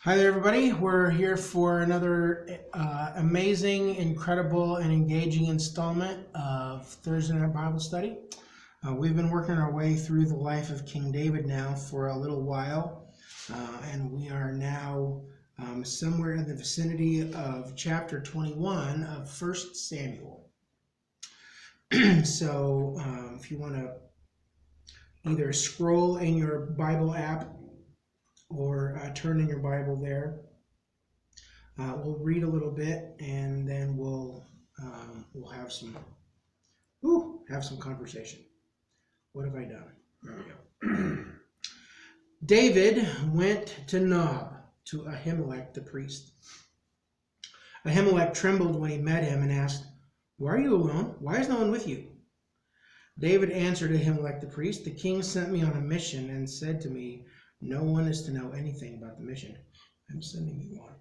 Hi there, everybody. We're here for another amazing, incredible, and engaging installment of Thursday Night Bible Study. We've been working our way through the life of King David now for a little while, and we are now somewhere in the vicinity of chapter 21 of 1 Samuel. So if you want to either scroll in your Bible app or turn in your Bible there. We'll read a little bit, and then we'll have some conversation. What have I done? There we go. David went to Nob, to Ahimelech the priest. Ahimelech trembled when he met him and asked, "Why are you alone? Why is no one with you?" David answered Ahimelech the priest, "The king sent me on a mission and said to me, 'No one is to know anything about the mission. I'm sending you on.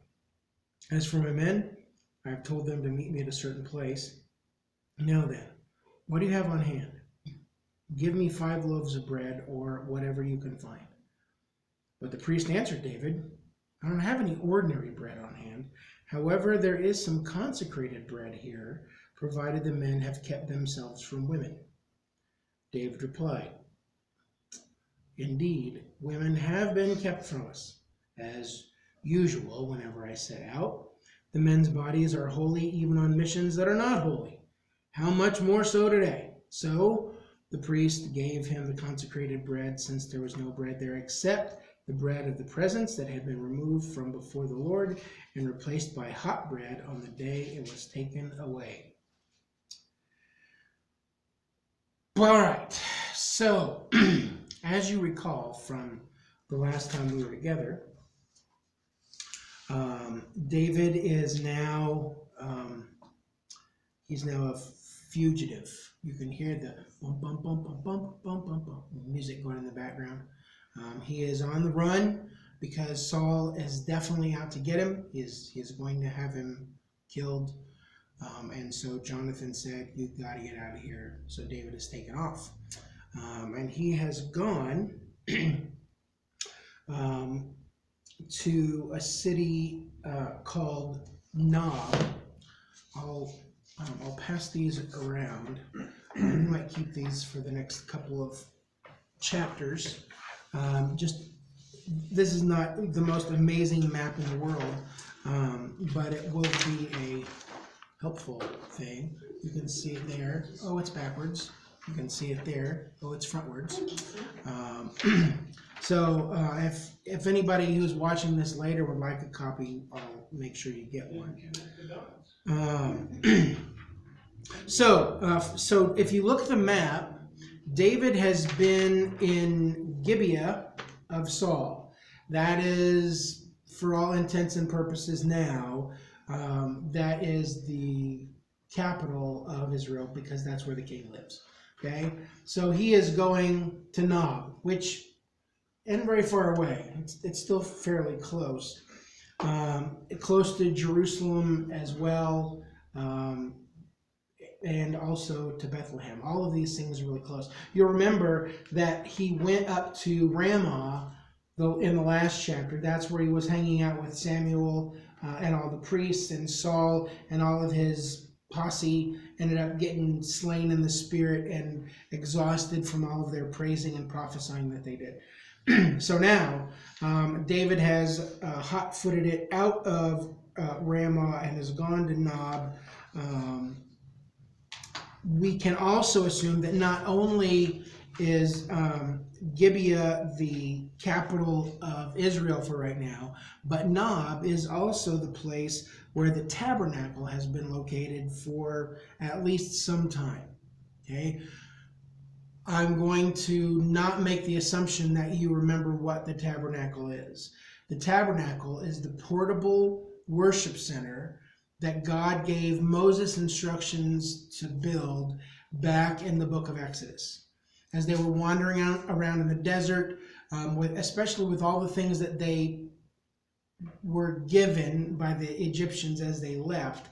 As for my men, I have told them to meet me at a certain place. Now then, what do you have on hand? Give me 5 loaves of bread or whatever you can find." But the priest answered David, "I don't have any ordinary bread on hand. However, there is some consecrated bread here, provided the men have kept themselves from women." David replied, "Indeed, women have been kept from us, as usual whenever I set out. The men's bodies are holy even on missions that are not holy. How much more so today?" So the priest gave him the consecrated bread, since there was no bread there except the bread of the presence that had been removed from before the Lord and replaced by hot bread on the day it was taken away. All right, so as you recall from the last time we were together, David is now he's now a fugitive. You can hear the bump, bump, bump, bump, bump, bump, bump, bump music going in the background. He is on the run because Saul is definitely out to get him. He's going to have him killed. And so Jonathan said, "You've got to get out of here." So David is taken off. And he has gone to a city called Nob. I'll pass these around. We might keep these for the next couple of chapters. This is not the most amazing map in the world, but it will be a helpful thing. You can see it there. Oh, it's backwards. You can see it there. Oh, it's frontwards. So if anybody who's watching this later would like a copy, I'll make sure you get one. So if you look at the map, David has been in Gibeah of Saul. That is, for all intents and purposes now, that is the capital of Israel, because that's where the king lives. Okay, so he is going to Nob, which isn't very far away. It's still fairly close. Close to Jerusalem as well, and also to Bethlehem. All of these things are really close. You'll remember that he went up to Ramah in the last chapter. That's where he was hanging out with Samuel and all the priests, and Saul and all of his posse ended up getting slain in the spirit and exhausted from all of their praising and prophesying that they did. So now David has hot-footed it out of Ramah and has gone to Nob. We can also assume that not only is Gibeah the capital of Israel for right now, but Nob is also the place where the tabernacle has been located for at least some time. Okay, I'm going to not make the assumption that you remember what the tabernacle is. The tabernacle is the portable worship center that God gave Moses instructions to build back in the book of Exodus. As they were wandering around in the desert, especially with all the things that they were given by the Egyptians as they left,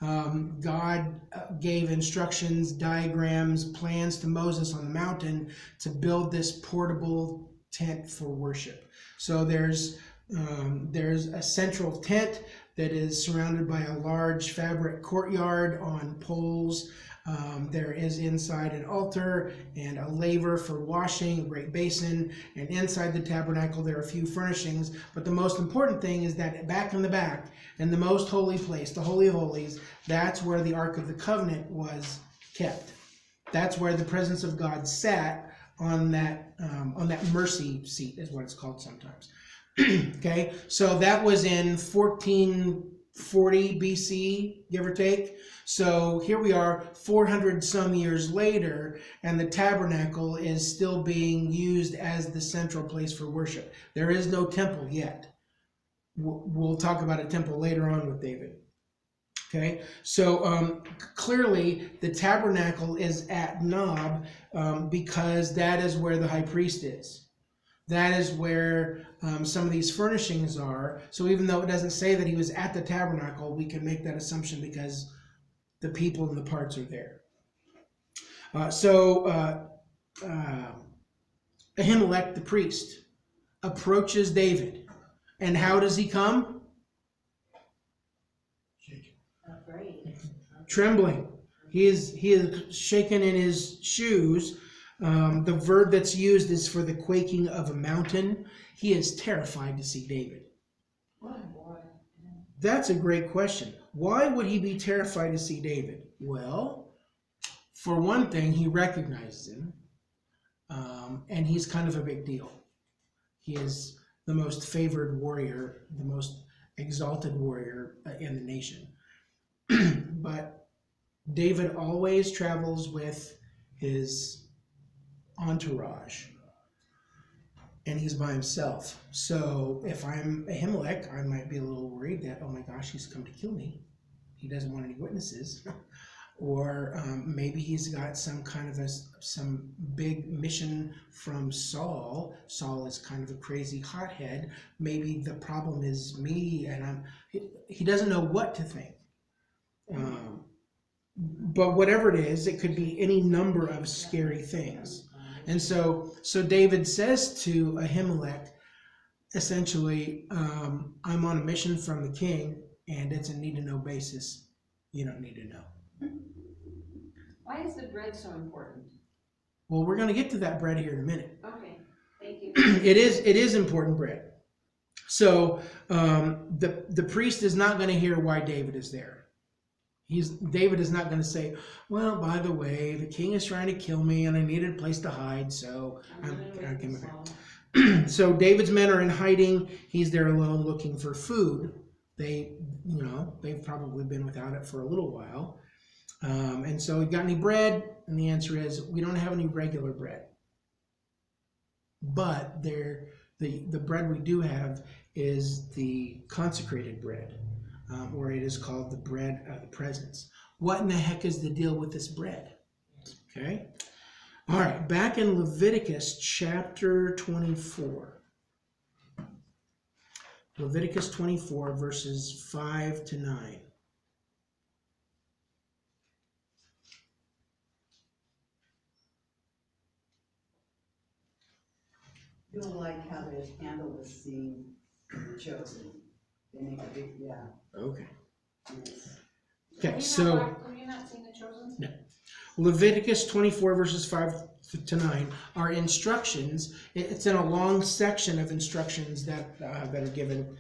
God gave instructions, diagrams, plans to Moses on the mountain to build this portable tent for worship. So there's There's a central tent that is surrounded by a large fabric courtyard on poles. There is inside an altar and a laver for washing, a great basin, and inside the tabernacle there are a few furnishings. But the most important thing is that back in the back, in the most holy place, the Holy of Holies, that's where the Ark of the Covenant was kept. That's where the presence of God sat on that mercy seat, is what it's called sometimes. Okay, so that was in 1440 BC, give or take. So here we are 400 some years later, and the tabernacle is still being used as the central place for worship. There is no temple yet. We'll talk about a temple later on with David. Okay, so clearly the tabernacle is at Nob because that is where the high priest is. That is where some of these furnishings are. So even though it doesn't say that he was at the tabernacle, we can make that assumption because the people and the parts are there. Ahimelech, the priest, approaches David. And how does he come? Trembling. He is shaken in his shoes. The verb that's used is for the quaking of a mountain. He is terrified to see David. That's a great question. Why would he be terrified to see David? Well, for one thing, he recognizes him, and he's kind of a big deal. He is the most favored warrior, the most exalted warrior in the nation. But David always travels with his entourage, and he's by himself. So if I'm Ahimelech, I might be a little worried that, oh my gosh, he's come to kill me. He doesn't want any witnesses. Or maybe he's got some kind of some big mission from Saul. Saul is kind of a crazy hothead. Maybe the problem is me, and he doesn't know what to think. But whatever it is, it could be any number of scary things. And so David says to Ahimelech, essentially, I'm on a mission from the king, and it's a need-to-know basis. You don't need to know. Why is the bread so important? Well, we're going to get to that bread here in a minute. Okay, thank you. It is important bread. So the priest is not going to hear why David is there. David is not going to say, well, by the way, the king is trying to kill me and I needed a place to hide, so I'm give it. So David's men are in hiding. He's there alone looking for food. They've probably been without it for a little while. And so, you got any bread? And the answer is, we don't have any regular bread. But the bread we do have is the consecrated bread, or it is called the bread of the presence. What in the heck is the deal with this bread? Okay. All right, back in Leviticus chapter 24. Leviticus 24, verses 5 to 9. You don't like how they handle the scene of the chosen. They make a big, yeah. Okay. Yes. Okay, Have you not seen The Chosen? No. Leviticus 24, verses 5 to 9 are instructions. It's in a long section of instructions that are given.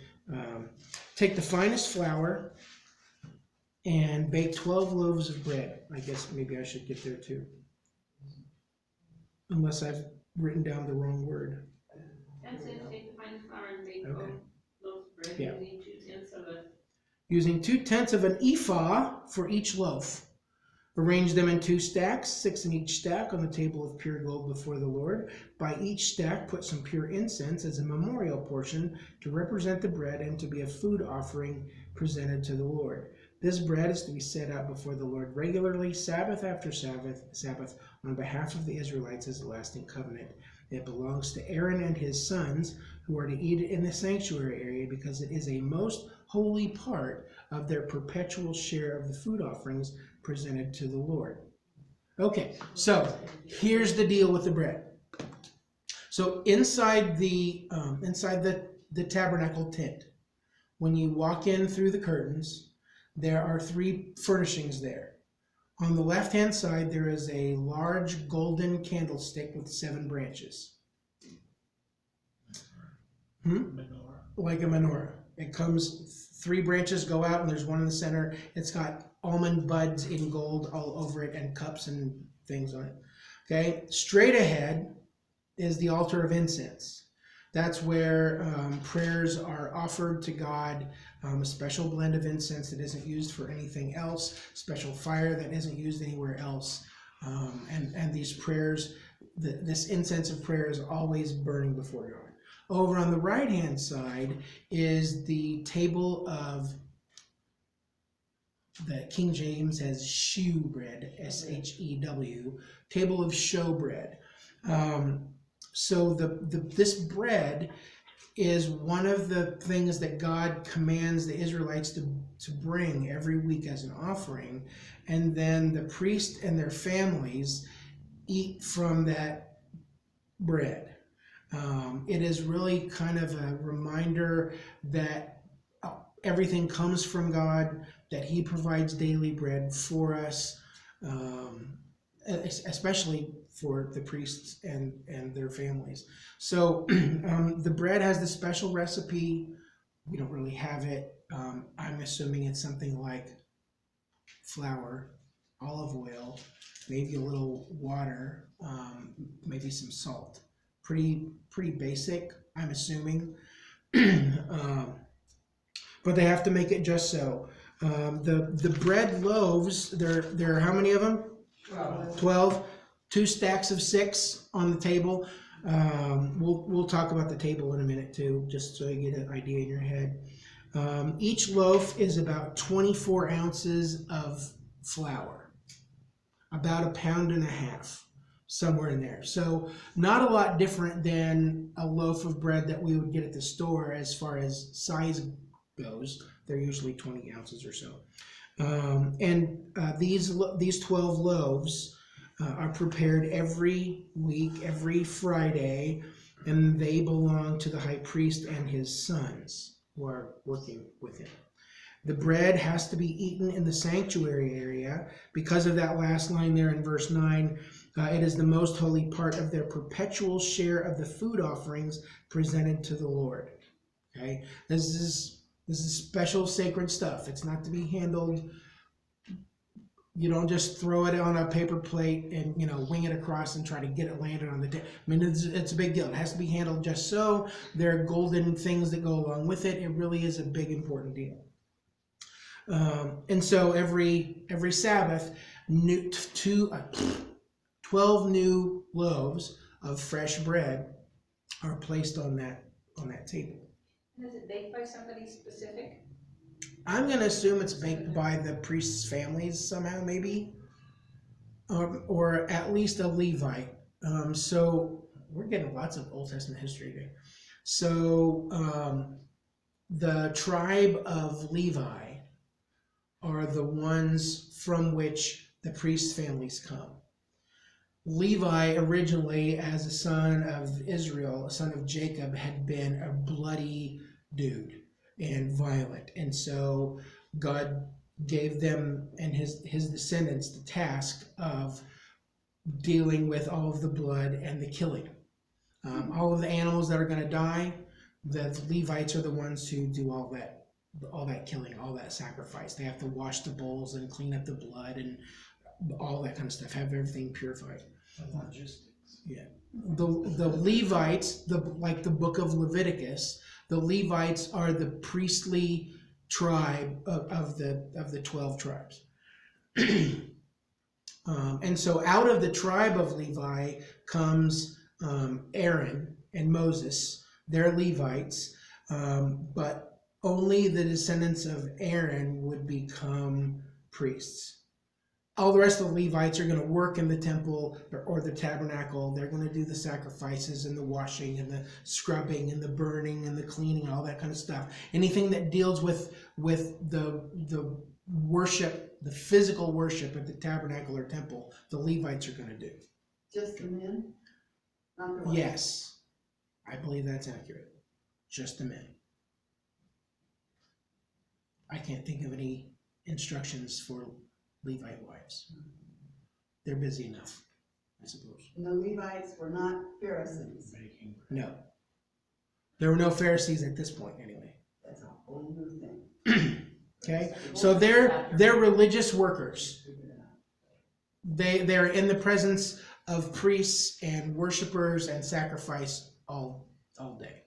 Take the finest flour and bake 12 loaves of bread. I guess maybe I should get there too. Unless I've written down the wrong word. That's it, take the finest flour and bake Okay. loaves of bread Yeah. using 2/10 of Using 2/10 of an ephah for each loaf. Arrange them in 2 stacks, 6 in each stack, on the table of pure gold before the Lord. By each stack put some pure incense as a memorial portion to represent the bread and to be a food offering presented to the Lord. This bread is to be set out before the Lord regularly, Sabbath after Sabbath, on behalf of the Israelites as a lasting covenant. It belongs to Aaron and his sons, who are to eat it in the sanctuary area, because it is a most holy part of their perpetual share of the food offerings presented to the Lord. Okay, so here's the deal with the bread. So inside the the tabernacle tent. When you walk in through the curtains, there are 3 furnishings there. On the left-hand side, there is a large golden candlestick with 7 branches. Menorah. Like a menorah. It comes, 3 branches go out, and there's one in the center. It's got almond buds in gold all over it, and cups and things on it. Okay, straight ahead is the altar of incense. That's where prayers are offered to God, a special blend of incense that isn't used for anything else, special fire that isn't used anywhere else. And these prayers, this incense of prayer is always burning before God. Over on the right-hand side is the table of, the King James has shew bread, S-H-E-W, table of showbread. So this bread is one of the things that God commands the Israelites to bring every week as an offering, and then the priest and their families eat from that bread. It is really kind of a reminder that everything comes from God, that He provides daily bread for us, especially for the priests and their families. So the bread has the special recipe. We don't really have it. I'm assuming it's something like flour, olive oil, maybe a little water, maybe some salt. Pretty basic, I'm assuming. But they have to make it just so. The bread loaves, there are how many of them? 12. 2 stacks of 6 on the table. We'll talk about the table in a minute too, just so you get an idea in your head. Each loaf is about 24 ounces of flour, about 1.5 pounds, somewhere in there. So not a lot different than a loaf of bread that we would get at the store as far as size goes. They're usually 20 ounces or so. These 12 loaves are prepared every week, every Friday, and they belong to the high priest and his sons who are working with him. The bread has to be eaten in the sanctuary area. Because of that last line there in verse 9, it is the most holy part of their perpetual share of the food offerings presented to the Lord. Okay, this is special sacred stuff. It's not to be handled. You don't just throw it on a paper plate and, wing it across and try to get it landed on the table. I mean, it's a big deal. It has to be handled just so. There are golden things that go along with it. It really is a big, important deal. And so every Sabbath, 12 new loaves of fresh bread are placed on that table. Is it baked by somebody specific? I'm going to assume it's baked by the priest's families somehow, maybe, or at least a Levite. So we're getting lots of Old Testament history today. So the tribe of Levi are the ones from which the priest's families come. Levi originally, as a son of Israel, a son of Jacob, had been a bloody dude and violent, and so God gave them and his descendants the task of dealing with all of the blood and the killing. All of the animals that are going to die, the Levites are the ones who do all that killing, all that sacrifice. They have to wash the bowls and clean up the blood and all that kind of stuff, have everything purified. Logistics. Yeah. The Levites, like the book of Leviticus, the Levites are the priestly tribe of the 12 tribes. And so out of the tribe of Levi comes Aaron and Moses. They're Levites, but only the descendants of Aaron would become priests. All the rest of the Levites are going to work in the temple or the tabernacle. They're going to do the sacrifices and the washing and the scrubbing and the burning and the cleaning, all that kind of stuff. Anything that deals with the worship, the physical worship at the tabernacle or temple, the Levites are going to do. Just the men? Not the women? Yes, I believe that's accurate. Just the men. I can't think of any instructions for Levite wives. They're busy enough, I suppose. And the Levites were not Pharisees. No. There were no Pharisees at this point, anyway. That's a whole new thing. Okay? So they're religious workers. They're in the presence of priests and worshipers and sacrifice all day.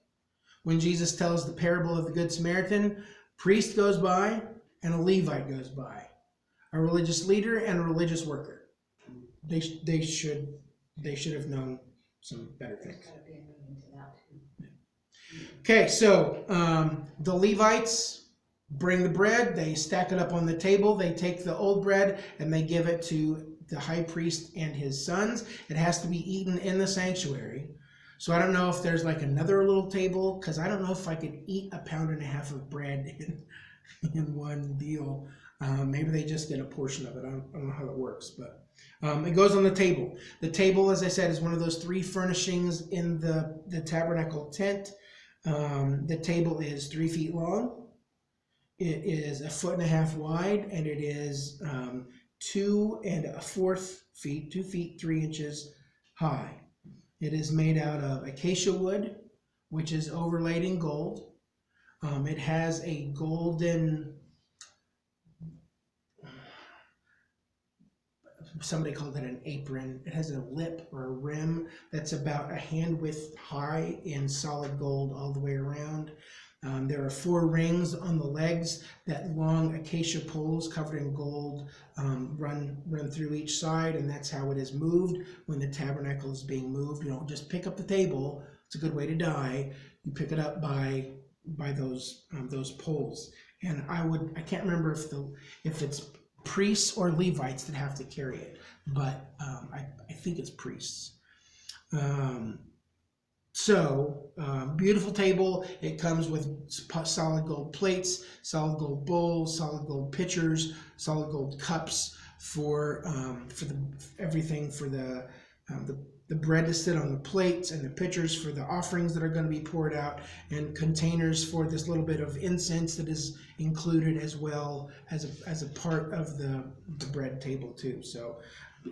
When Jesus tells the parable of the Good Samaritan, priest goes by and a Levite goes by. A religious leader and a religious worker. They should have known some better things. Okay, so the Levites bring the bread, they stack it up on the table, they take the old bread and they give it to the high priest and his sons. It has to be eaten in the sanctuary. So I don't know if there's like another little table, because I don't know if I could eat 1.5 pounds of bread in one deal. Maybe they just get a portion of it. I don't know how it works, but it goes on the table. The table, as I said, is one of those 3 furnishings in the tabernacle tent. The table is 3 feet long. It is 1.5 feet wide, and it is 2 1/4 feet, 2 feet 3 inches high. It is made out of acacia wood, which is overlaid in gold. It has a golden, somebody called it an apron. It has a lip or a rim that's about a hand width high in solid gold all the way around. There are 4 rings on the legs that long acacia poles covered in gold run through each side, and that's how it is moved when the tabernacle is being moved. You don't just pick up the table. It's a good way to die. You pick it up by those poles. And I can't remember if it's priests or Levites that have to carry it, but I think it's priests. Beautiful table. It comes with solid gold plates, solid gold bowls, solid gold pitchers, solid gold cups for everything for the bread to sit on the plates, and the pitchers for the offerings that are going to be poured out, and containers for this little bit of incense that is included as well as a part of the bread table too. So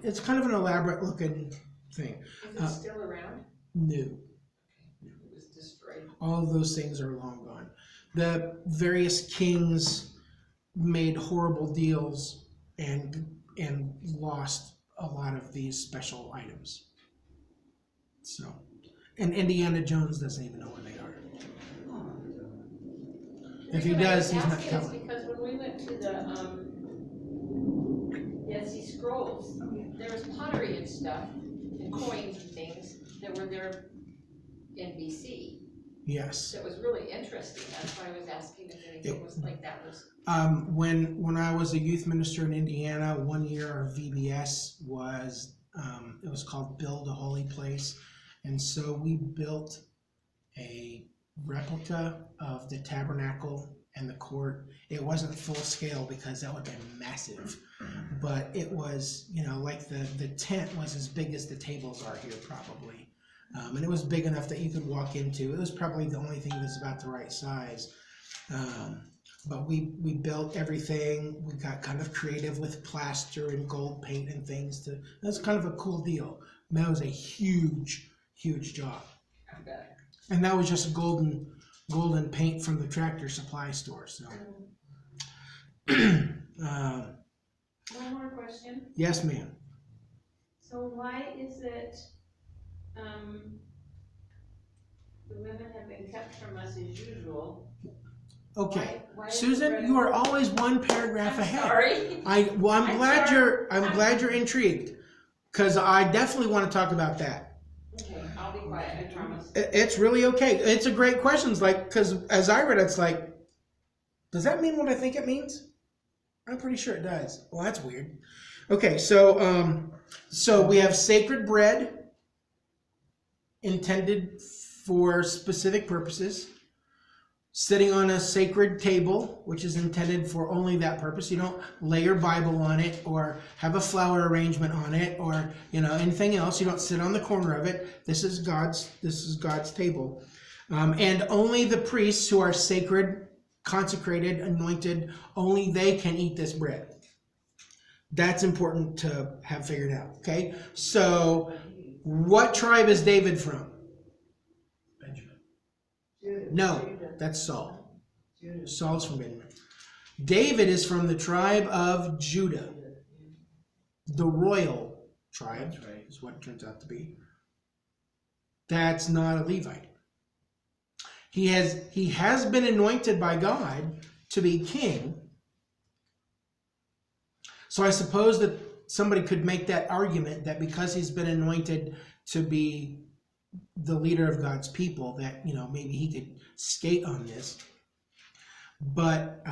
it's kind of an elaborate looking thing. Is it still around? No. It was destroyed. All of those things are long gone. The various kings made horrible deals and lost a lot of these special items. So, and Indiana Jones doesn't even know where they are. If he does, he's not telling. Because when we went to the Dead Sea Scrolls, there was pottery and stuff, and coins and things that were there in BC. Yes. So it was really interesting. That's why I was asking if anything was like that was. When I was a youth minister in Indiana, one year our VBS was it was called Build a Holy Place, and so we built a replica of the tabernacle and the court. It wasn't full scale because that would have been massive, but it was, like the tent was as big as the tables are here probably. And it was big enough that you could walk into. It was probably the only thing that's about the right size. But we built everything. We got kind of creative with plaster and gold paint and things. That's kind of a cool deal. And that was a huge, huge job. I bet. And that was just golden paint from the Tractor Supply store. So, One more question. yes, ma'am. So why is it the women have been kept from us as usual? Okay, Why is Susan, the you are always one paragraph I'm ahead. sorry. I'm glad you're intrigued, because I definitely want to talk about that. Okay, I'll be quiet, I promise. It's really okay. It's a great question. Because as I read it, it's like, does that mean what I think it means? I'm pretty sure it does. Well, that's weird. Okay, so we have sacred bread intended for specific purposes, sitting on a sacred table, which is intended for only that purpose. You don't lay your Bible on it or have a flower arrangement on it or anything else. You don't sit on the corner of it. This is God's table. And only the priests who are sacred, consecrated, anointed, only they can eat this bread. That's important to have figured out, okay? So, what tribe is David from? Benjamin. Judah. No, Judah. that's Saul. Judah. Saul's from Edom. David is from the tribe of Judah. The royal tribe, That's right. is what it turns out to be. That's not a Levite. He has been anointed by God to be king. So I suppose that somebody could make that argument that because he's been anointed to be the leader of God's people, that, you know, maybe he could skate on this. But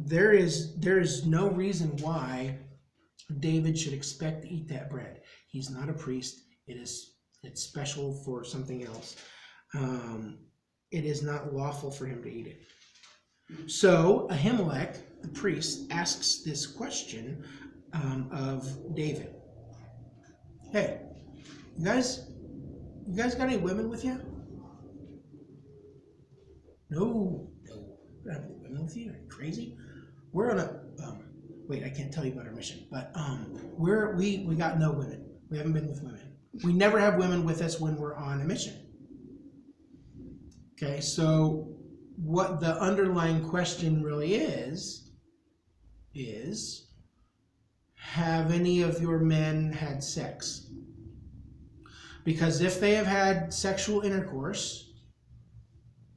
there is no reason why David should expect to eat that bread. He's not a priest. It's special for something else. It is not lawful for him to eat it. So Ahimelech, the priest, asks this question of David. Hey, you guys got any women with you? No. We don't have any women with you? Are you crazy? We're on a wait, I can't tell you about our mission, but we got no women. We haven't been with women. We never have women with us when we're on a mission. Okay, so what the underlying question really is have any of your men had sex? Because if they have had sexual intercourse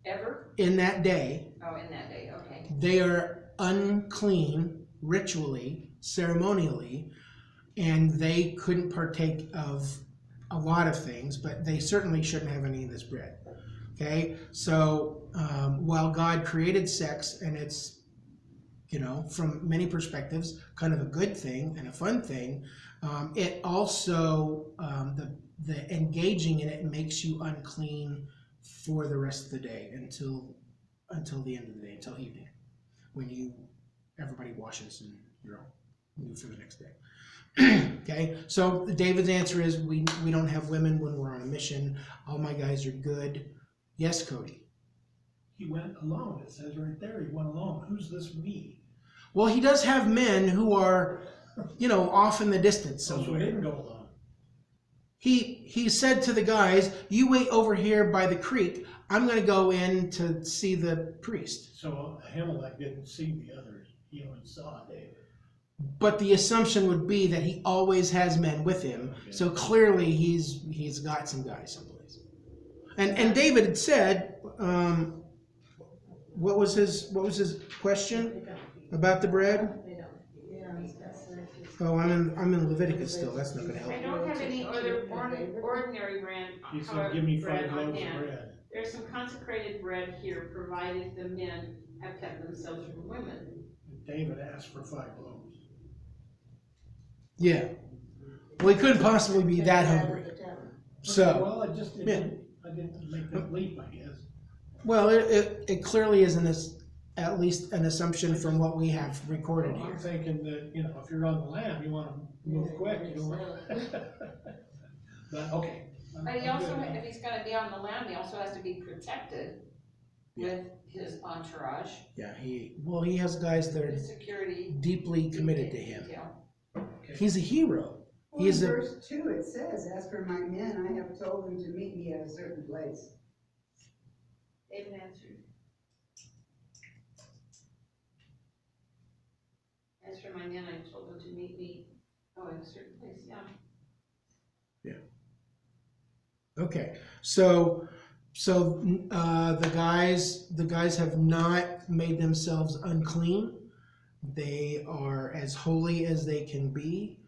Ever? in that day, Oh, in that day, okay. they are unclean ritually, ceremonially, and they couldn't partake of a lot of things, but they certainly shouldn't have any of this bread. Okay, so while God created sex, and it's, you know, from many perspectives, kind of a good thing and a fun thing, it also, the engaging in it makes you unclean for the rest of the day until the end of the day, until evening, when everybody washes and you're all new for the next day. Okay, so David's answer is we don't have women when we're on a mission. All my guys are good. Yes, Cody. He went alone. It says right there, he went alone. Who's this we? Well, he does have men who are, you know, off in the distance So he somewhere. didn't go alone. He said to the guys, "You wait over here by the creek. I'm going to go in to see the priest." So Ahimelech didn't see the others. He only saw David. But the assumption would be that he always has men with him, so clearly he's got some guys someplace. And David had said, what was his question about the bread? Oh, I'm in Leviticus still. That's not going to I help. don't have any other ordinary bread, He said, however, give me bread 5 on loaves of hand. bread. There's some consecrated bread here, provided the men have kept themselves from women. David asked for 5 loaves. Yeah. Well, he couldn't possibly be that hungry. So, Well, I didn't make that leap, I guess. well, it clearly is at least an assumption from what we have recorded I'm here. thinking that, you know, if you're on the lam, you want to move quick, you don't want. But, okay. But he also, if he's gonna be on the land, he also has to be protected with his entourage, Yeah, he has guys that are his security. deeply committed to him. detail. He's a hero. Well, He is in a verse 2 it says, "As for my men, I have told them to meet me at a certain place." David answered. As for my men, I told them to meet me, in a certain place, yeah. okay. So the guys have not made themselves unclean. They are as holy as they can be.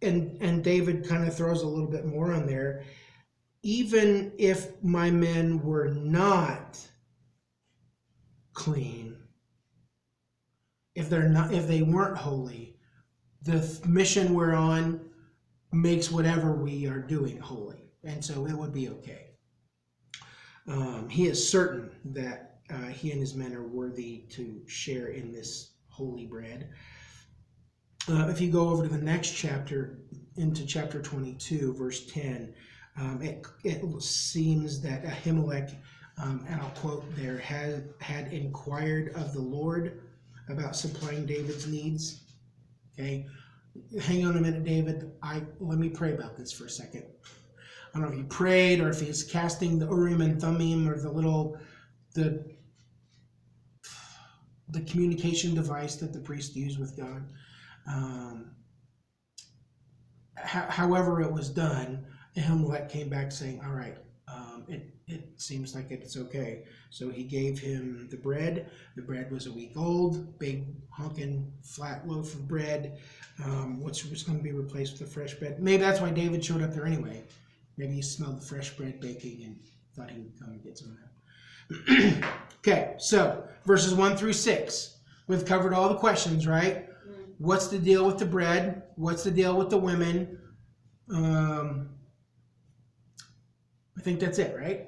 And David kind of throws a little bit more on there. Even if my men were not clean, if they weren't holy, the mission we're on makes whatever we are doing holy, and so it would be okay. He is certain that he and his men are worthy to share in this holy bread. If you go over to the next chapter, into chapter 22, verse 10, It seems that Ahimelech, and I'll quote there, had inquired of the Lord about supplying David's needs. Okay, hang on a minute, David. Let me pray about this for a second. I don't know if he prayed or if he's casting the Urim and Thummim or the communication device that the priest used with God. However it was done, Ahimelech came back saying, all right, it seems like it's okay. So he gave him the bread. The bread was a week old, big honking flat loaf of bread, which was going to be replaced with a fresh bread. Maybe that's why David showed up there anyway. Maybe he smelled the fresh bread baking and thought he would come and get some of that. Okay, so verses 1 through 6. We've covered all the questions, right? What's the deal with the bread? What's the deal with the women? I think that's it, right?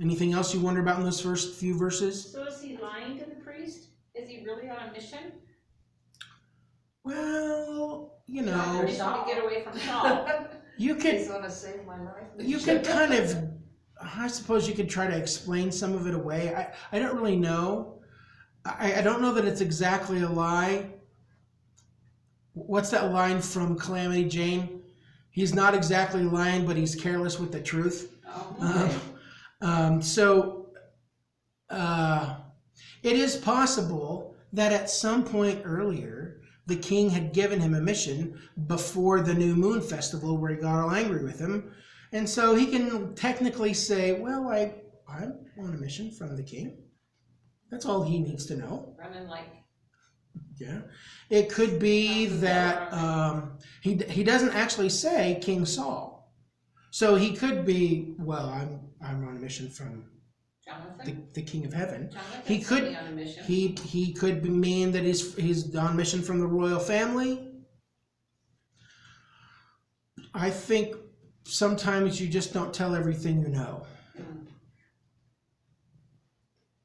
Anything else you wonder about in those first few verses? So is he lying to the priest? Is he really on a mission? Well, you On a know, mission to get away from Saul. you He's can gonna save my life. you can kind of, I suppose you could try to explain some of it away. I don't really know. I don't know that it's exactly a lie. What's that line from Calamity Jane? He's not exactly lying, but he's careless with the truth. It is possible that at some point earlier, the king had given him a mission before the new moon festival where he got all angry with him. And so he can technically say, well, I'm on a mission from the king. That's all he needs to know. Running like, Yeah. It could be that he doesn't actually say King Saul. So he could be, well, I'm on a mission from Jonathan. the King of Heaven. Jonathan's He could on a mission. he could mean that he's on mission from the royal family. I think sometimes you just don't tell everything you know.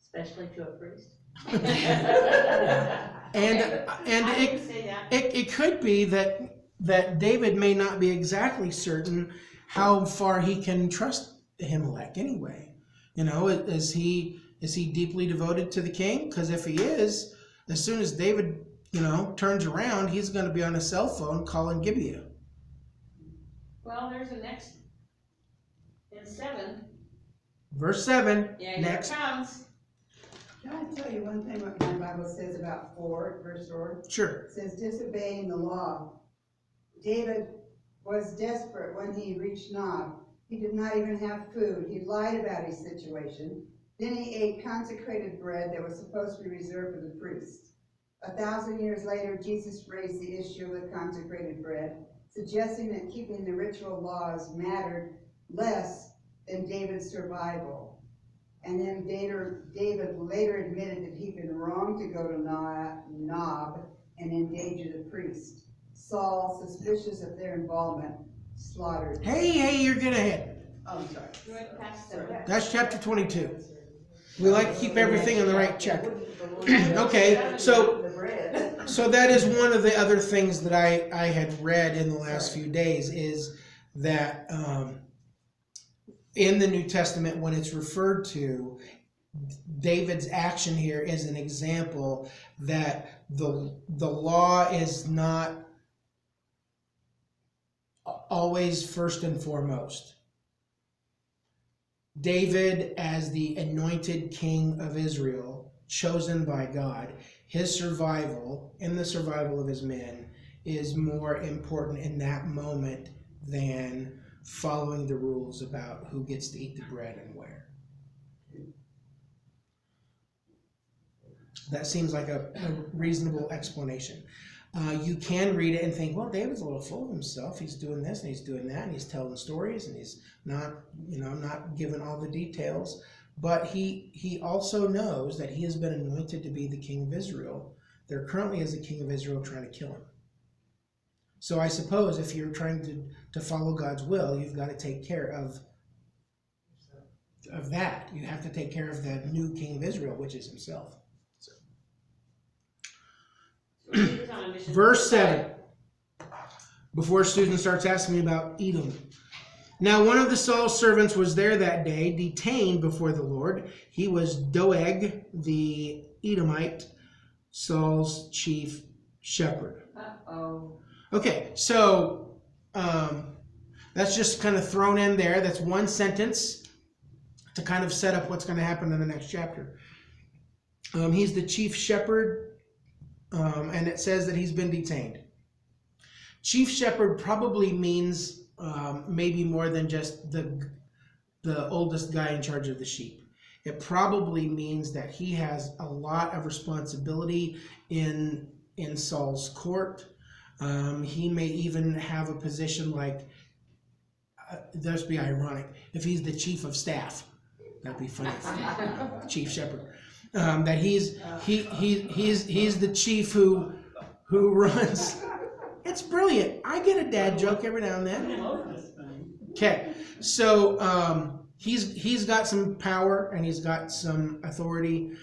Especially to a priest. And I didn't say that. it could be that David may not be exactly certain how far he can trust Ahimelech anyway. You know, is he deeply devoted to the king? Because if he is, as soon as David, turns around, he's going to be on his cell phone calling Gibeah. Well, there's a next, in 7. Verse 7, Yeah, next. here it comes. Can I tell you one thing what my Bible says about verse 4? Sure. It says disobeying the law. David was desperate when he reached Nob. He did not even have food. He lied about his situation. Then he ate consecrated bread that was supposed to be reserved for the priests. 1,000 years later, Jesus raised the issue of the consecrated bread, suggesting that keeping the ritual laws mattered less than David's survival. And then David later admitted that he'd been wrong to go to Nob and endanger the priest. Saul, suspicious of their involvement, slaughtered. Hey, you're getting ahead. Oh, I'm sorry. You went past 7. That's chapter 22. We like to keep everything in the right chapter. Okay, so that is one of the other things that I had read in the last few days is that in the New Testament, when it's referred to, David's action here is an example that the law is not always first and foremost. David, as the anointed king of Israel, chosen by God, his survival and the survival of his men is more important in that moment than following the rules about who gets to eat the bread and where. That seems like a reasonable explanation. You can read it and think, well, David's a little full of himself. He's doing this and he's doing that and he's telling stories and he's not giving all the details. But he also knows that he has been anointed to be the king of Israel. There currently is a king of Israel trying to kill him. So I suppose if you're trying to follow God's will, you've got to take care of that. You have to take care of the new king of Israel, which is himself. So. Verse 7. Before Susan starts asking me about Edom. Now one of the Saul's servants was there that day, detained before the Lord. He was Doeg, the Edomite, Saul's chief shepherd. Uh-oh. Okay, so that's just kind of thrown in there. That's one sentence to kind of set up what's going to happen in the next chapter. He's the chief shepherd, and it says that he's been detained. Chief shepherd probably means maybe more than just the oldest guy in charge of the sheep. It probably means that he has a lot of responsibility in Saul's court. He may even have a position like, that'd be ironic, if he's the chief of staff. That'd be funny. Chief shepherd. That he's the chief who runs. It's brilliant. I get a dad joke every now and then. Okay, so he's got some power and he's got some authority.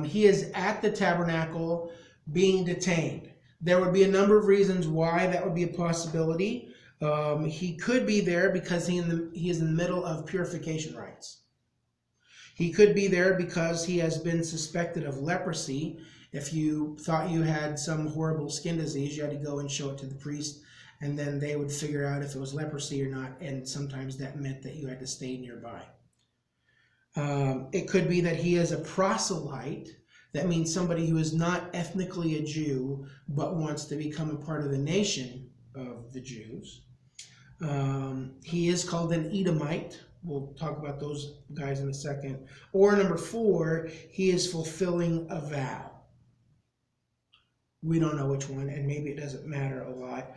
He is at the tabernacle being detained. There would be a number of reasons why that would be a possibility. He could be there because he is in the middle of purification rites. He could be there because he has been suspected of leprosy. If you thought you had some horrible skin disease, you had to go and show it to the priest, and then they would figure out if it was leprosy or not, and sometimes that meant that you had to stay nearby. It could be that he is a proselyte. That means somebody who is not ethnically a Jew, but wants to become a part of the nation of the Jews. He is called an Edomite. We'll talk about those guys in a second. Or number 4, he is fulfilling a vow. We don't know which one, and maybe it doesn't matter a lot.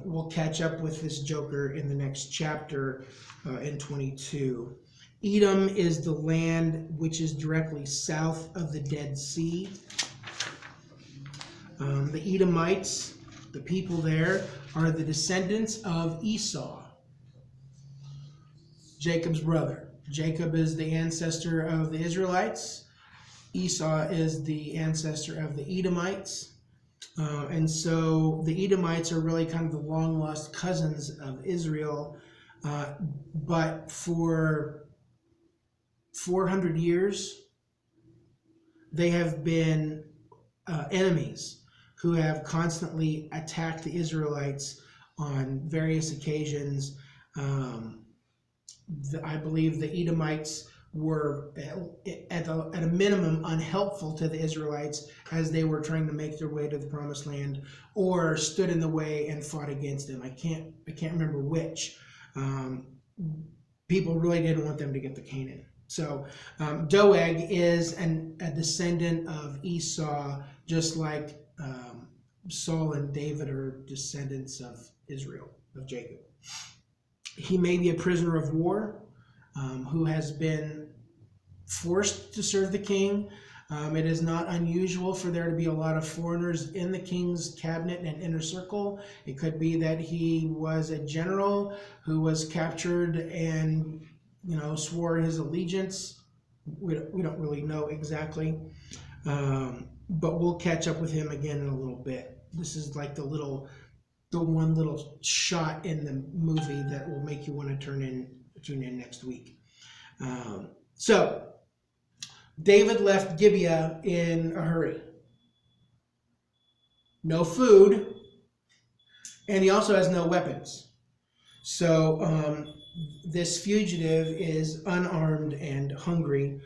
We'll catch up with this joker in the next chapter in 22. Edom is the land which is directly south of the Dead Sea. The Edomites, the people there, are the descendants of Esau, Jacob's brother. Jacob is the ancestor of the Israelites. Esau is the ancestor of the Edomites. And so the Edomites are really kind of the long-lost cousins of Israel. But for 400 years, they have been enemies who have constantly attacked the Israelites on various occasions. I believe the Edomites were at a minimum unhelpful to the Israelites as they were trying to make their way to the promised land, or stood in the way and fought against them. I can't remember which. People really didn't want them to get to Canaan. So Doeg is a descendant of Esau, just like Saul and David are descendants of Israel, of Jacob. He may be a prisoner of war who has been forced to serve the king. It is not unusual for there to be a lot of foreigners in the king's cabinet and inner circle. It could be that he was a general who was captured and, swore his allegiance. We don't really know exactly, but we'll catch up with him again in a little bit. This is like the one little shot in the movie that will make you want to tune in next week. So David left Gibeah in a hurry. No food, and he also has no weapons. So this fugitive is unarmed and hungry,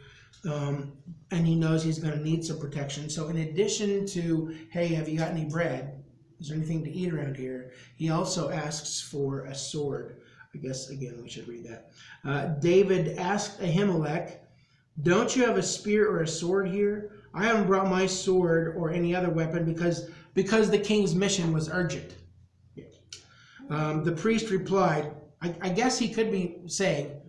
and he knows he's going to need some protection. So in addition to, hey, have you got any bread? Is there anything to eat around here? He also asks for a sword. I guess, again, we should read that. David asked Ahimelech, don't you have a spear or a sword here? I haven't brought my sword or any other weapon because the king's mission was urgent. The priest replied, I guess he could be saying,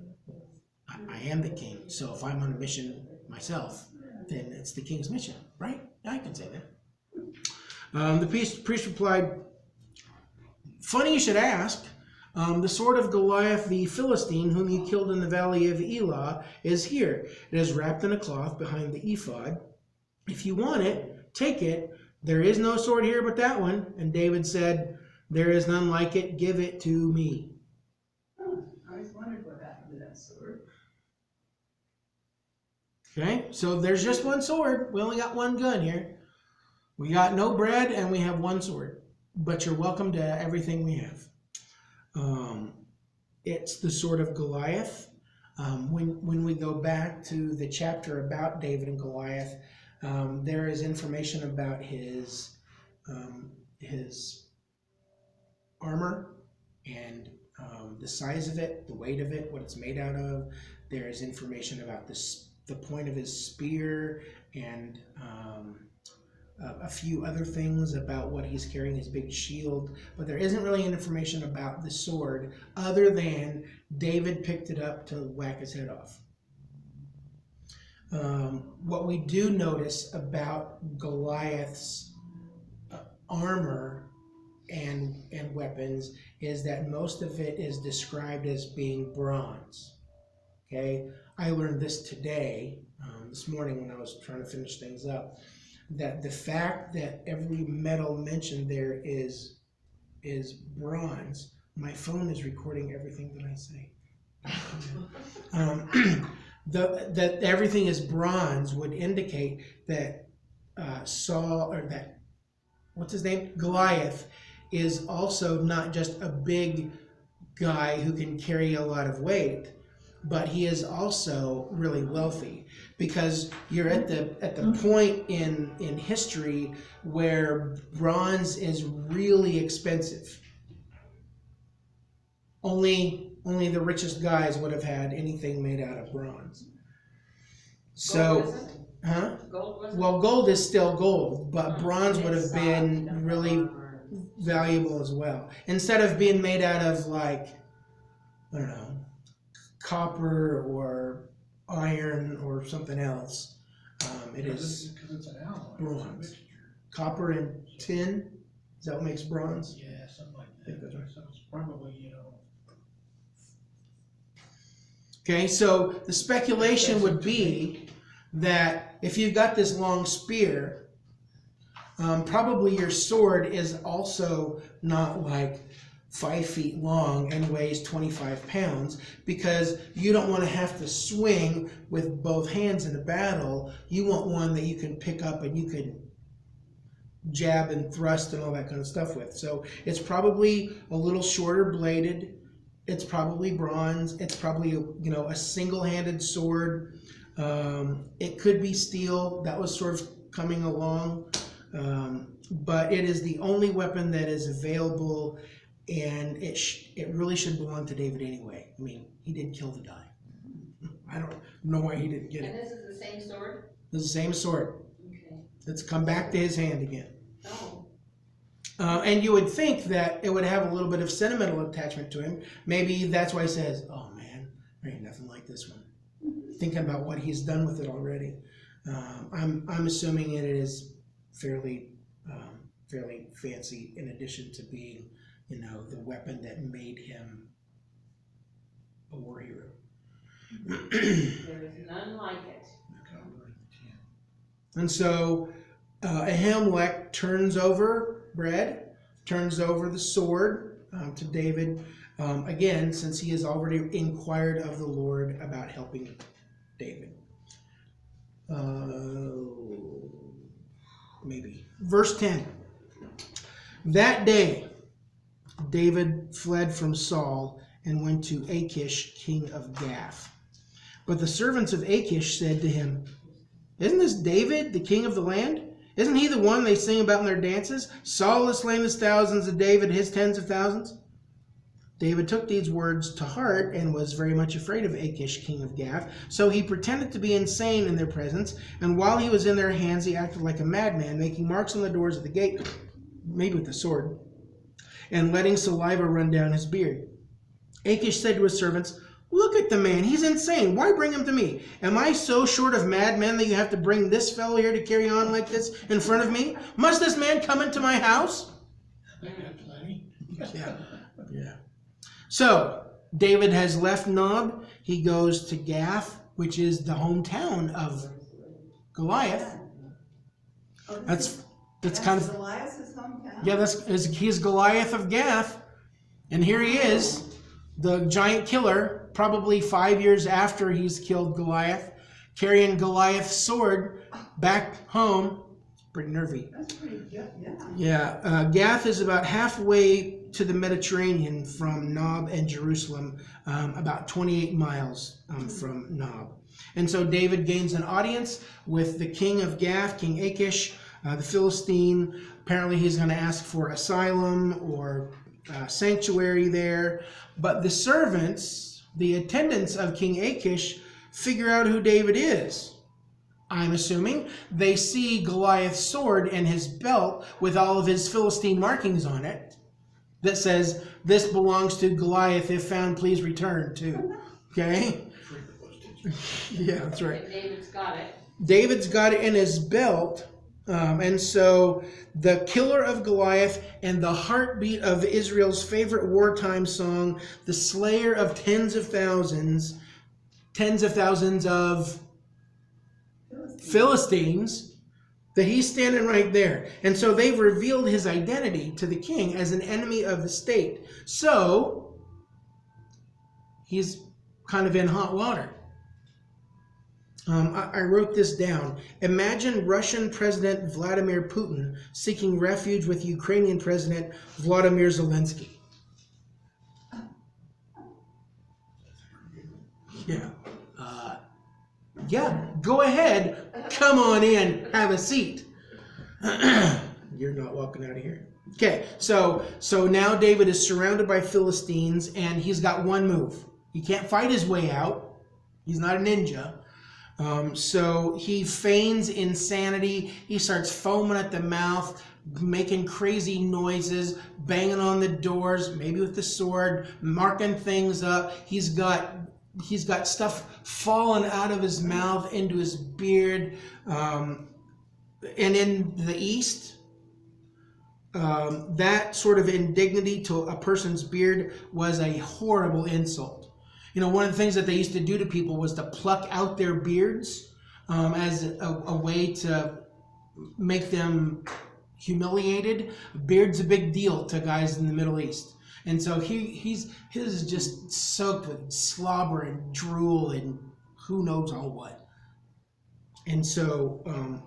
I am the king, so if I'm on a mission myself, then it's the king's mission, right? I can say that. The priest replied, funny you should ask. The sword of Goliath the Philistine, whom you killed in the valley of Elah, is here. It is wrapped in a cloth behind the ephod. If you want it, take it. There is no sword here but that one. And David said, there is none like it. Give it to me. I to that sword. Okay, so there's just one sword. We only got one gun here. We got no bread and we have one sword. But you're welcome to everything we have. It's the sword of Goliath. When we go back to the chapter about David and Goliath, there is information about his armor and the size of it, the weight of it, what it's made out of. There is information about the point of his spear and a few other things about what he's carrying, his big shield. But there isn't really any information about the sword other than David picked it up to whack his head off. What we do notice about Goliath's armor and weapons is that most of it is described as being bronze. Okay, I learned this today, this morning when I was trying to finish things up, that the fact that every metal mentioned there is bronze. My phone is recording everything that I say. That everything is bronze would indicate that Saul, or that, what's his name? Goliath, is also not just a big guy who can carry a lot of weight, but he is also really wealthy, because you're at the point in history where bronze is really expensive. Only the richest guys would have had anything made out of bronze. Gold So, wasn't? huh? Gold wasn't? Well, gold is still gold, but bronze would have been really valuable as well. Instead of being made out of, like, I don't know, copper or iron or something else, it is Because it's an alloy. bronze. It's a mixture. Copper and tin. Is that what makes bronze? Yeah, something like I think that. that's right. So it's probably, Okay, so the speculation would be that if you've got this long spear, probably your sword is also not like 5 feet long and weighs 25 pounds, because you don't want to have to swing with both hands in a battle. You want one that you can pick up and you can jab and thrust and all that kind of stuff with. So it's probably a little shorter bladed. It's probably bronze. It's probably a single-handed sword. It could be steel. That was sort of coming along, but it is the only weapon that is available, and it really should belong to David anyway. I mean, he did kill the guy. I don't know why he didn't get And it. this is the same sword? It's the same sword. Okay. It's come back to his hand again. Oh. And you would think that it would have a little bit of sentimental attachment to him. Maybe that's why he says, "Oh man, there ain't nothing like this one." Thinking about what he's done with it already. I'm assuming it is fairly fancy, in addition to being, the weapon that made him a war hero. There is none like it. And so Ahimelech turns over bread, turns over the sword to David, again, since he has already inquired of the Lord about helping David. Maybe. Verse 10. That day, David fled from Saul and went to Achish, king of Gath. But the servants of Achish said to him, "Isn't this David, the king of the land? Isn't he the one they sing about in their dances? Saul has slain his thousands and David his tens of thousands." David took these words to heart and was very much afraid of Achish, king of Gath. So he pretended to be insane in their presence, and while he was in their hands, he acted like a madman, making marks on the doors of the gate, made with the sword, and letting saliva run down his beard. Achish said to his servants, "Look at the man, he's insane. Why bring him to me? Am I so short of madmen that you have to bring this fellow here to carry on like this in front of me? Must this man come into my house?" I got plenty. Yeah. So David has left Nob. He goes to Gath, which is the hometown of Goliath. That's kind of, Goliath's hometown? he's Goliath of Gath, and here he is, the giant killer, probably 5 years after he's killed Goliath, carrying Goliath's sword back home. Pretty nervy. That's pretty good, yeah. Yeah, Gath is about halfway to the Mediterranean from Nob and Jerusalem, about 28 miles from Nob. And so David gains an audience with the king of Gath, King Achish, the Philistine. Apparently he's going to ask for asylum or sanctuary there. But the servants, the attendants of King Achish, figure out who David is. I'm assuming they see Goliath's sword and his belt with all of his Philistine markings on it that says, "This belongs to Goliath. If found, please return to." Okay? Yeah, that's right. And David's got it. David's got it in his belt. And so the killer of Goliath and the heartbeat of Israel's favorite wartime song, the slayer of tens of thousands of Philistines, that he's standing right there. And so they've revealed his identity to the king as an enemy of the state. So he's kind of in hot water. I wrote this down. Imagine Russian President Vladimir Putin seeking refuge with Ukrainian President Vladimir Zelensky. Yeah. Yeah, go ahead. Come on in. Have a seat. You're not walking out of here. Okay, so now David is surrounded by Philistines, and he's got one move. He can't fight his way out. He's not a ninja. So he feigns insanity. He starts foaming at the mouth, making crazy noises, banging on the doors, maybe with the sword, marking things up. He's got stuff falling out of his mouth into his beard. And in the East, that sort of indignity to a person's beard was a horrible insult. You know, one of the things that they used to do to people was to pluck out their beards as a way to make them humiliated. Beard's a big deal to guys in the Middle East. And so his is just soaked with slobber and drool and who knows all what. And so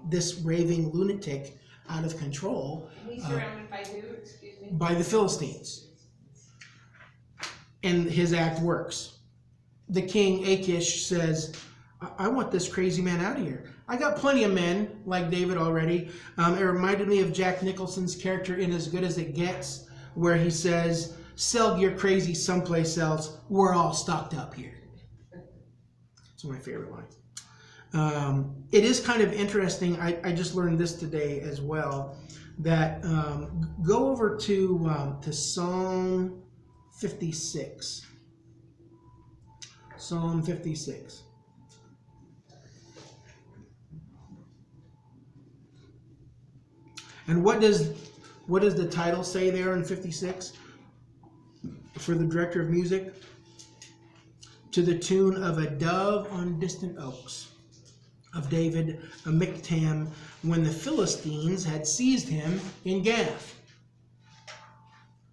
this raving lunatic out of control. He's surrounded by who, excuse me? By the Philistines. And his act works. The king Achish says, I want this crazy man out of here. I got plenty of men like David already. It reminded me of Jack Nicholson's character in As Good As It Gets, where he says, "Sell your crazy someplace else. We're all stocked up here." It's one of my favorite lines. It is kind of interesting. I just learned this today as well, that go over to Psalm 56. Psalm 56. And what does the title say there in 56 for the director of music? To the tune of "A Dove on Distant Oaks" of David, a Miktam, when the Philistines had seized him in Gath.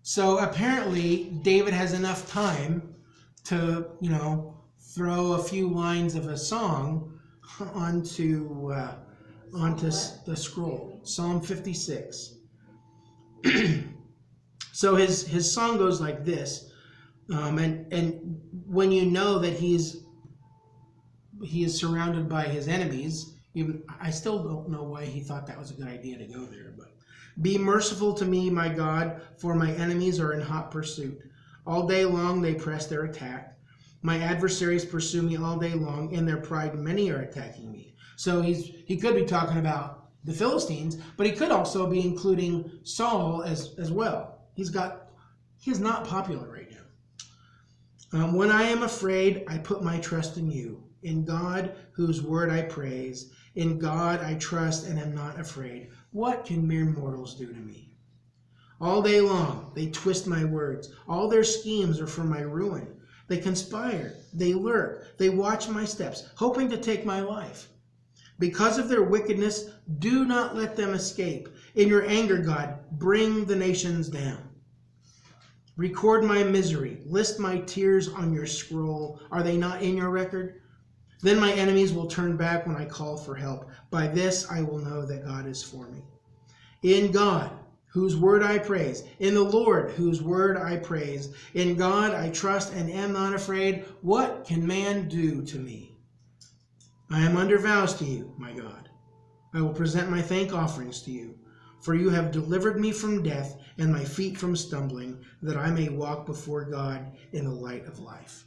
So apparently David has enough time to, throw a few lines of a song onto the scroll. Psalm 56. So his song goes like this, and when you know that he is surrounded by his enemies, I still don't know why he thought that was a good idea to go there. But be merciful to me, my God, for my enemies are in hot pursuit. All day long they press their attack. My adversaries pursue me all day long. In their pride, many are attacking me. So he could be talking about the Philistines, but he could also be including Saul as well. He is not popular right now. When I am afraid, I put my trust in you. In God, whose word I praise. In God I trust and am not afraid. What can mere mortals do to me? All day long they twist my words. All their schemes are for my ruin. They conspire, they lurk, they watch my steps, hoping to take my life. Because of their wickedness, do not let them escape. In your anger, God, bring the nations down. Record my misery. List my tears on your scroll. Are they not in your record? Then my enemies will turn back when I call for help. By this I will know that God is for me. In God, whose word I praise. In the Lord, whose word I praise. In God I trust and am not afraid. What can man do to me? I am under vows to you, my God. I will present my thank offerings to you. For you have delivered me from death and my feet from stumbling, that I may walk before God in the light of life.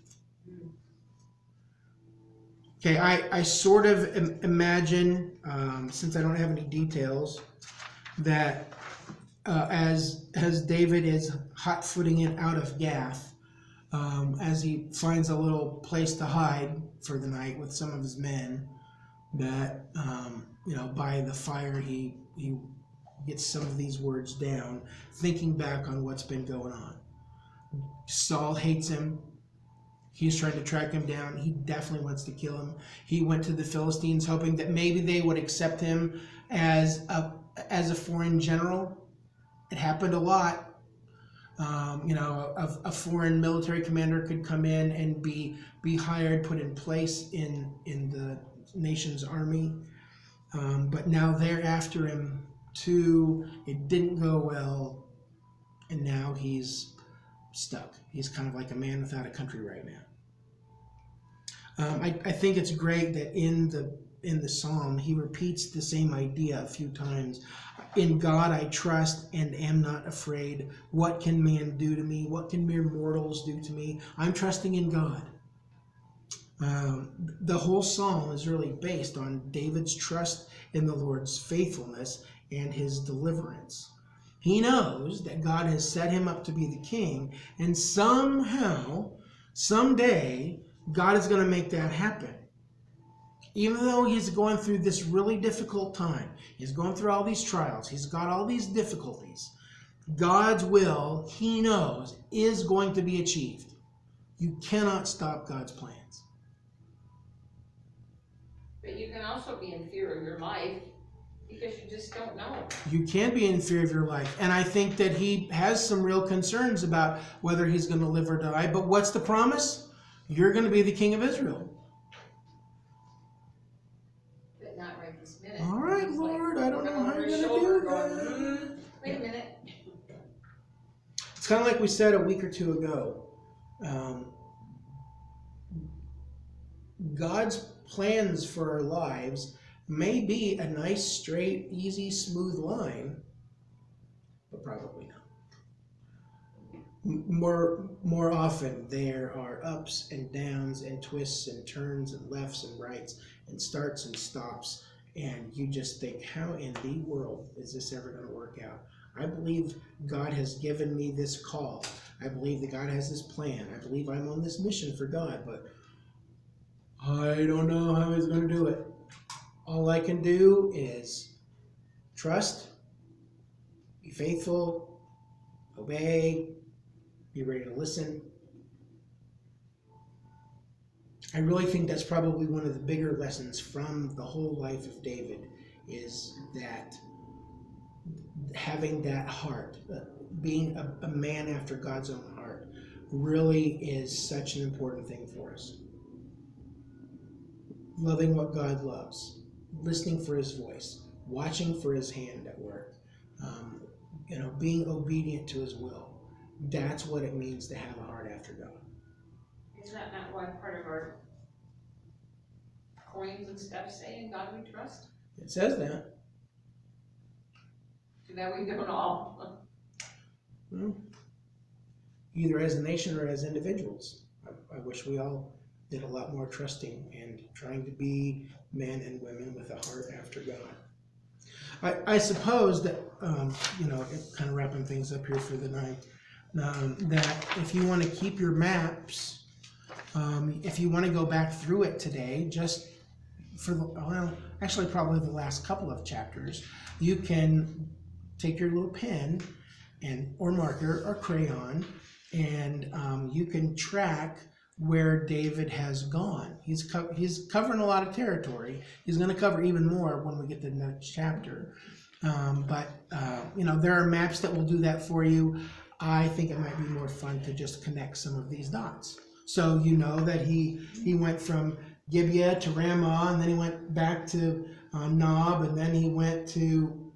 Okay, I sort of imagine, since I don't have any details, that as David is hot-footing it out of Gath, as he finds a little place to hide for the night with some of his men, that by the fire he gets some of these words down, thinking back on what's been going on. Saul hates him. He's trying to track him down. He definitely wants to kill him. He went to the Philistines hoping that maybe they would accept him as a foreign general. It happened a lot. A foreign military commander could come in and be hired, put in place in the nation's army. But now they're after him too. It didn't go well, and now he's stuck. He's kind of like a man without a country right now. I think it's great that in the psalm he repeats the same idea a few times. In God I trust and am not afraid. What can man do to me? What can mere mortals do to me? I'm trusting in God. The whole psalm is really based on David's trust in the Lord's faithfulness and his deliverance. He knows that God has set him up to be the king, and somehow, someday, God is going to make that happen. Even though he's going through this really difficult time, he's going through all these trials, he's got all these difficulties, God's will, he knows, is going to be achieved. You cannot stop God's plans. But you can also be in fear of your life because you just don't know. You can be in fear of your life. And I think that he has some real concerns about whether he's going to live or die. But what's the promise? You're going to be the king of Israel. But not right this minute. All right, It's Lord, I don't know how you're going to shoulder do going, that. wait a minute. It's kind of like we said a week or two ago. God's plans for our lives may be a nice, straight, easy, smooth line, but probably not. More often, there are ups and downs and twists and turns and lefts and rights and starts and stops, and you just think, how in the world is this ever going to work out? I believe God has given me this call. I believe that God has this plan. I believe I'm on this mission for God, but I don't know how he's going to do it. All I can do is trust, be faithful, obey, be ready to listen. I really think that's probably one of the bigger lessons from the whole life of David, is that having that heart, being a man after God's own heart, really is such an important thing for us. Loving what God loves, listening for his voice, watching for his hand at work, being obedient to his will. That's what it means to have a heart after God. Is that not why part of our coins and stuff say in God we trust? It says that. So that we don't all. Well, either as a nation or as individuals. I wish we all did a lot more trusting and trying to be men and women with a heart after God. I suppose that, kind of wrapping things up here for the night, that if you want to keep your maps, if you want to go back through it today, just for probably the last couple of chapters, you can take your little pen or marker or crayon, and you can track where David has gone. He's covering a lot of territory. He's going to cover even more when we get to the next chapter. But there are maps that will do that for you. I think it might be more fun to just connect some of these dots. So you know that he went from Gibeah to Ramah, and then he went back to Nob, and then he went to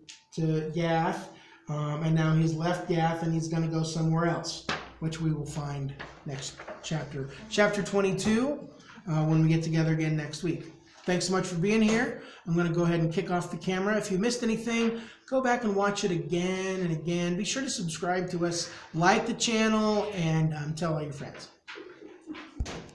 Gath, and now he's left Gath and he's going to go somewhere else, which we will find next chapter. Chapter 22, when we get together again next week. Thanks so much for being here. I'm going to go ahead and kick off the camera. If you missed anything, go back and watch it again and again. Be sure to subscribe to us, like the channel, and tell all your friends.